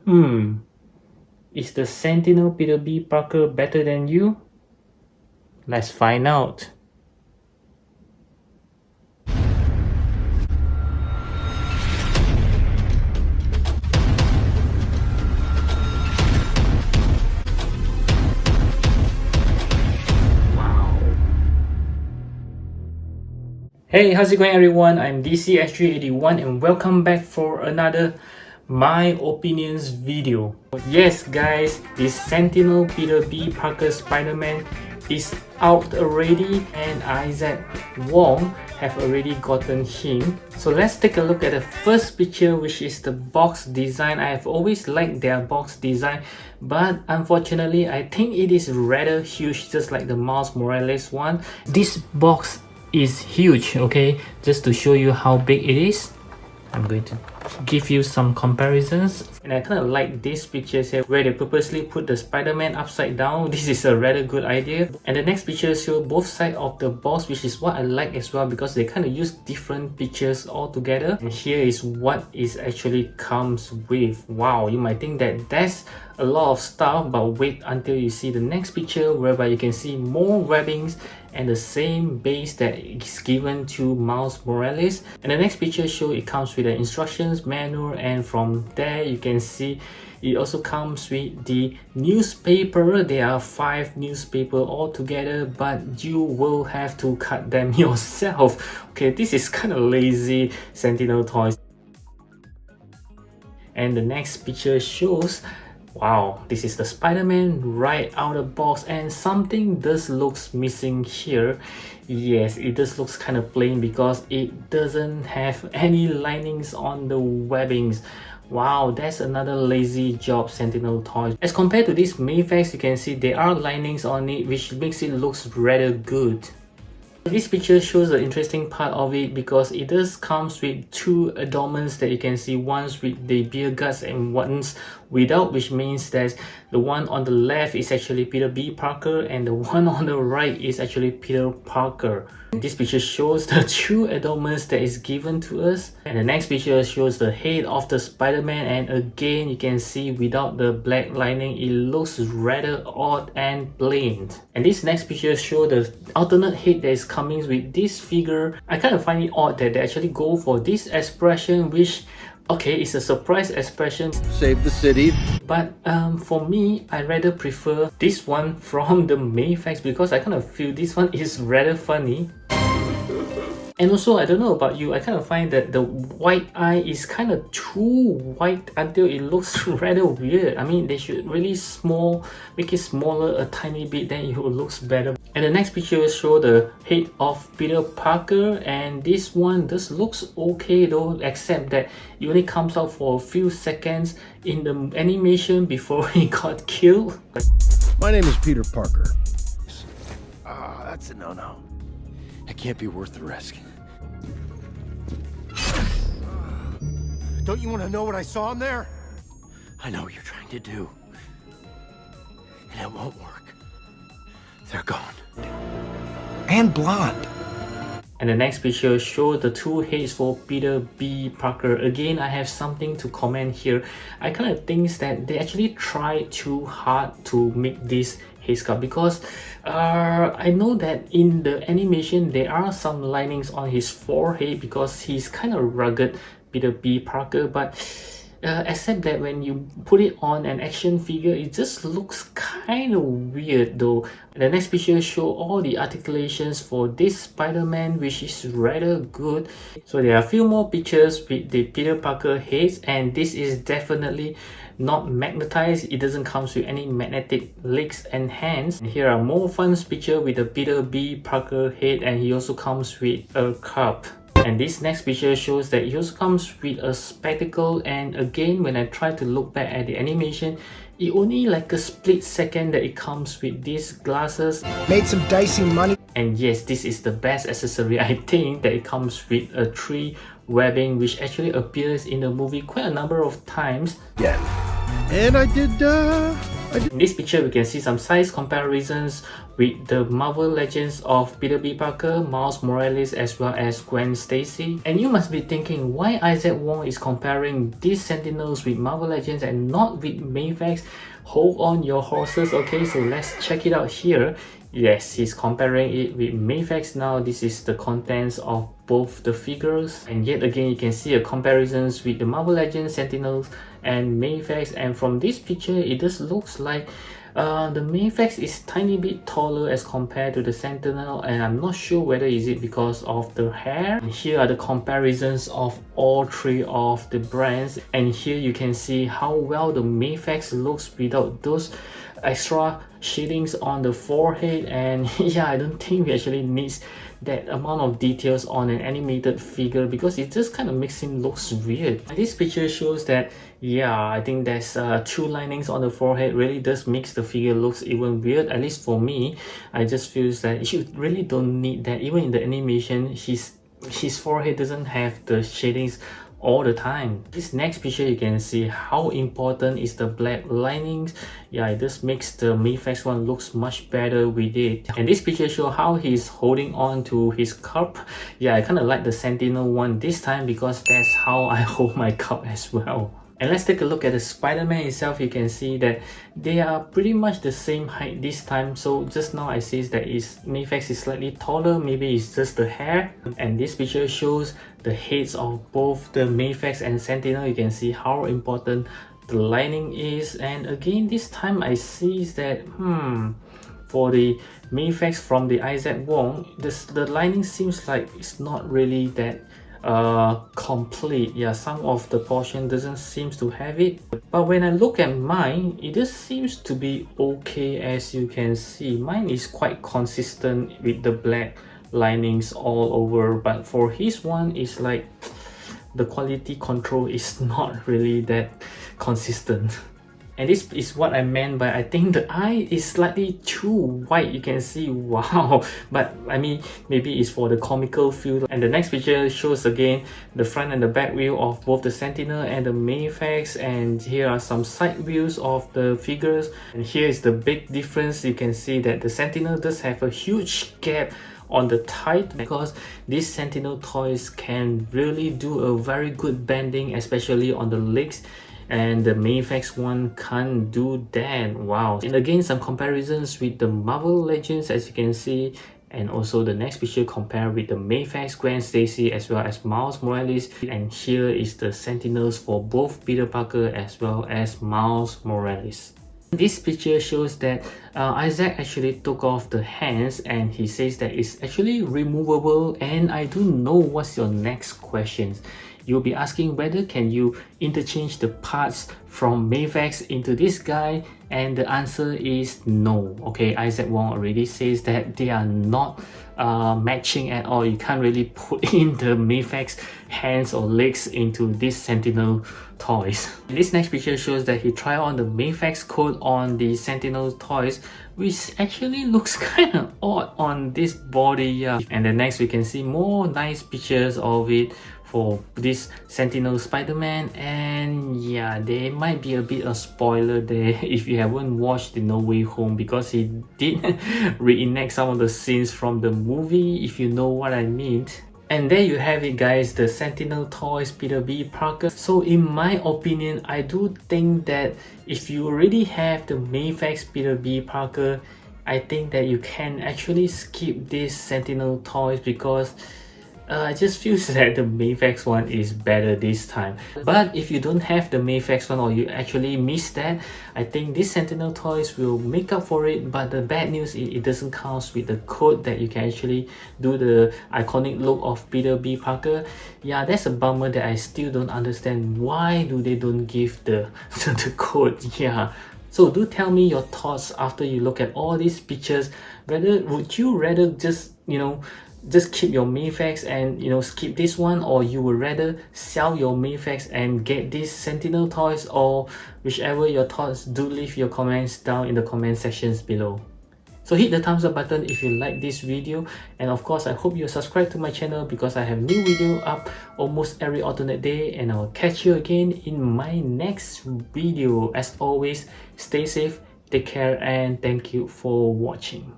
Is the Sentinel Peter B. Parker better than you? Let's find out. Hey, how's it going everyone? I'm DCSG81 and welcome back for another My Opinions video. Yes guys, this Sentinel Peter B. Parker Spider-Man is out already and Isaac Wong have already gotten him. So let's take a look at the first picture, which is the box design. I have always liked their box design, but unfortunately I think it is rather huge, just like the Miles Morales one. This box is huge. Okay, just to show you how big it is, I'm going to give you some comparisons. And I kind of like these pictures here where they purposely put the Spider-Man upside down. This is a rather good idea. And the next picture show both sides of the box, which is what I like as well, because they kind of use different pictures all together. And here is what it actually comes with. Wow, you might think that that's a lot of stuff, but wait until you see the next picture, whereby you can see more webbings and the same base that is given to Miles Morales. And the next picture show it comes with the instructions manual, and from there you can see it also comes with the newspaper. There are 5 newspaper all together, but you will have to cut them yourself. Okay, this is kind of lazy Sentinel toys. And the next picture shows, wow, this is the Spider-Man right out of the box, and something does looks missing here. Yes, it does looks kind of plain because it doesn't have any linings on the webbings. Wow, that's another lazy job Sentinel toys. As compared to this Mafex, you can see there are linings on it, which makes it looks rather good. This picture shows the interesting part of it because it does comes with 2 adornments that you can see, one's with the beer guts and one's without, which means that the one on the left is actually Peter B. Parker and the one on the right is actually Peter Parker. This picture shows the 2 adornments that is given to us, and the next picture shows the head of the Spider-Man, and again you can see without the black lining it looks rather odd and plain. And this next picture shows the alternate head that is coming with this figure. I kind of find it odd that they actually go for this expression, which okay, it's a surprise expression. Save the city. But for me, I rather prefer this one from the Mafex because I kind of feel this one is rather funny. And also, I don't know about you, I kind of find that the white eye is kind of too white until it looks rather weird. I mean, they should really make it smaller a tiny bit, then it will look better. And the next picture show the head of Peter Parker, and this one just looks okay though, except that it only comes out for a few seconds in the animation before he got killed. My name is Peter Parker. That's a no-no. It can't be worth the risk. Don't you want to know what I saw in there? I know what you're trying to do. And it won't work. They're gone. And blonde. And the next picture shows the 2 heads for Peter B. Parker. Again, I have something to comment here. I kind of think that they actually try too hard to make this head sculpt, because I know that in the animation there are some linings on his forehead because he's kind of rugged Peter B. Parker, but except that when you put it on an action figure, it just looks kind of weird though. The next picture show all the articulations for this Spider-Man, which is rather good. So there are a few more pictures with the Peter Parker heads, and this is definitely not magnetized. It doesn't come with any magnetic legs and hands. And here are more fun pictures with the Peter B. Parker head, and he also comes with a cup. And this next picture shows that it also comes with a spectacle, and again when I try to look back at the animation, it only like a split second that it comes with these glasses. Made some dicey money. And yes, this is the best accessory. I think that it comes with a 3 webbing, which actually appears in the movie quite a number of times. Yeah. And I did In this picture, we can see some size comparisons with the Marvel Legends of Peter B. Parker, Miles Morales, as well as Gwen Stacy. And you must be thinking why Isaac Wong is comparing these Sentinels with Marvel Legends and not with Mafex. Hold on your horses, okay? So let's check it out here. Yes, he's comparing it with Mafex now. This is the contents of both the figures. And yet again, you can see a comparisons with the Marvel Legends, Sentinels, and Mafex. And from this picture, it just looks like the Mafex is tiny bit taller as compared to the Sentinel, and I'm not sure whether is it because of the hair. And here are the comparisons of all three of the brands, and here you can see how well the Mafex looks without those extra shadings on the forehead. And yeah, I don't think we actually needs that amount of details on an animated figure because it just kind of makes him looks weird. This picture shows that yeah, I think there's two linings on the forehead really does makes the figure looks even weird. At least for me, I just feel that you really don't need that. Even in the animation, his forehead doesn't have the shadings all the time. This next picture, you can see how important is the black linings. Yeah, it just makes the Mafex one looks much better with it. And this picture show how he's holding on to his cup. Yeah, I kind of like the Sentinel one this time because that's how I hold my cup as well. And let's take a look at the Spider-Man itself. You can see that they are pretty much the same height this time. So just now I see that Mafex is slightly taller, maybe it's just the hair. And this picture shows the heads of both the Mafex and Sentinel. You can see how important the lining is. And again, this time I see that for the Mafex from the Isaac Wong, the lining seems like it's not really that complete. Yeah, some of the portion doesn't seems to have it, but when I look at mine, it just seems to be okay. As you can see, mine is quite consistent with the black linings all over, but for his one is like the quality control is not really that consistent. And this is what I meant by I think the eye is slightly too white. You can see, wow. But I mean, maybe it's for the comical feel. And the next picture shows again the front and the back view of both the Sentinel and the Mafex. And here are some side views of the figures. And here is the big difference. You can see that the Sentinel does have a huge gap on the tight because these Sentinel toys can really do a very good bending, especially on the legs. And the Mafex one can't do that. Wow. And again, some comparisons with the Marvel Legends, as you can see, and also the next picture compare with the Mafex, Gwen Stacy, as well as Miles Morales. And here is the Sentinels for both Peter Parker as well as Miles Morales. This picture shows that Isaac actually took off the hands, and he says that it's actually removable. And I don't know what's your next questions. You'll be asking whether can you interchange the parts from Mafex into this guy, and the answer is no. Okay, Isaac Wong already says that they are not matching at all. You can't really put in the Mafex hands or legs into these Sentinel toys. This next picture shows that he tried on the Mafex coat on the Sentinel toys, which actually looks kind of odd on this body. Yeah. And then next we can see more nice pictures of it for this Sentinel Spider-Man. And yeah, there might be a bit of spoiler there if you haven't watched the No Way Home, because he did reenact some of the scenes from the movie, if you know what I mean. And there you have it, guys, the Sentinel toys Peter B. Parker. So in my opinion, I do think that if you already have the Mafex Peter B. Parker, I think that you can actually skip these Sentinel toys, because I just feel that the Mafex one is better this time. But if you don't have the Mafex one, or you actually miss that, I think these Sentinel toys will make up for it. But the bad news is it doesn't count with the code that you can actually do the iconic look of Peter B. Parker. Yeah, that's a bummer that I still don't understand. Why do they don't give the code? Yeah. So do tell me your thoughts after you look at all these pictures. Whether would you rather just, just keep your Mafex and skip this one, or you would rather sell your Mafex and get these Sentinel toys, or whichever your thoughts. Do leave your comments down in the comment sections below. So hit the thumbs up button if you like this video, and of course I hope you subscribe to my channel, because I have new video up almost every alternate day. And I will catch you again in my next video. As always, stay safe Take care and thank you for watching.